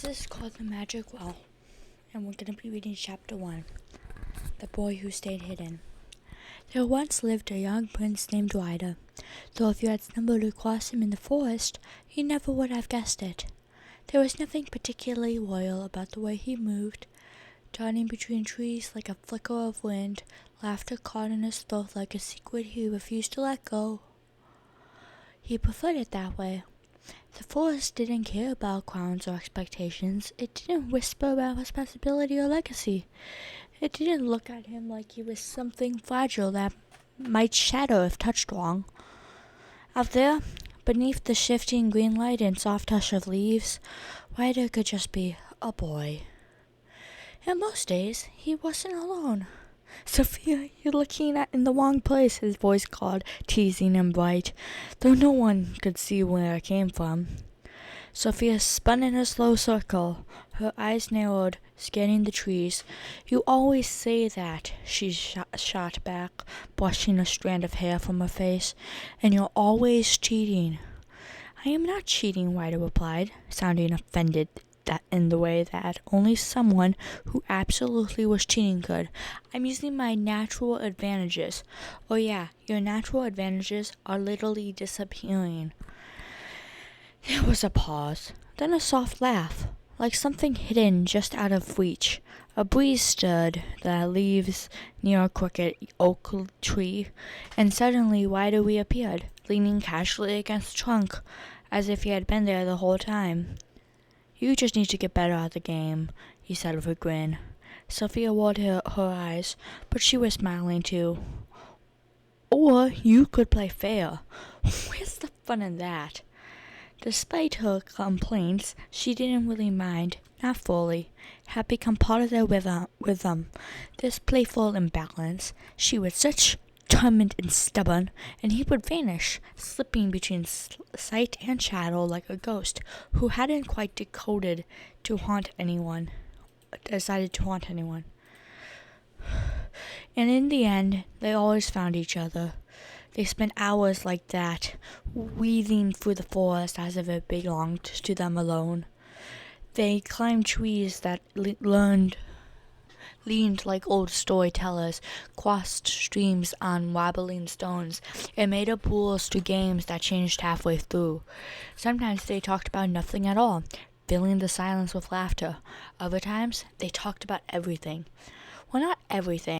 This is called The Magic Well, and we're going to be reading Chapter 1, The Boy Who Stayed Hidden. There once lived a young prince named Ryder, though if you had stumbled across him in the forest, you never would have guessed it. There was nothing particularly royal about the way he moved, darting between trees like a flicker of wind, laughter caught in his throat like a secret he refused to let go. He preferred it that way. The forest didn't care about crowns or expectations. It didn't whisper about responsibility or legacy. It didn't look at him like he was something fragile that might shatter if touched wrong. Out there, beneath the shifting green light and soft hush of leaves, Ryder could just be a boy. And most days, he wasn't alone. "Sophia, you're looking in the wrong place," his voice called, teasing and bright, though no one could see where it came from. Sophia spun in a slow circle, her eyes narrowed, scanning the trees. "You always say that," she shot back, brushing a strand of hair from her face, "and you're always cheating." "I am not cheating," Ryder replied, sounding offended that in the way that only someone who absolutely was cheating could. "I'm using my natural advantages." "Oh yeah, your natural advantages are literally disappearing." There was a pause, then a soft laugh, like something hidden just out of reach. A breeze stirred the leaves near a crooked oak tree, and suddenly Ryder reappeared, leaning casually against the trunk, as if he had been there the whole time. "You just need to get better at the game," he said with a grin. Sophia rolled her eyes, but she was smiling too. "Or you could play fair." Where's the fun in that? Despite her complaints, she didn't really mind, not fully. It had become part of their rhythm, this playful imbalance. She was such determined and stubborn, and he would vanish, slipping between sight and shadow like a ghost who hadn't quite decided to haunt anyone. And in the end, they always found each other. They spent hours like that, weaving through the forest as if it belonged to them alone. They climbed trees that leaned like old storytellers, crossed streams on wobbling stones, and made up rules to games that changed halfway through. Sometimes they talked about nothing at all, filling the silence with laughter. Other times, they talked about everything. Well, not everything.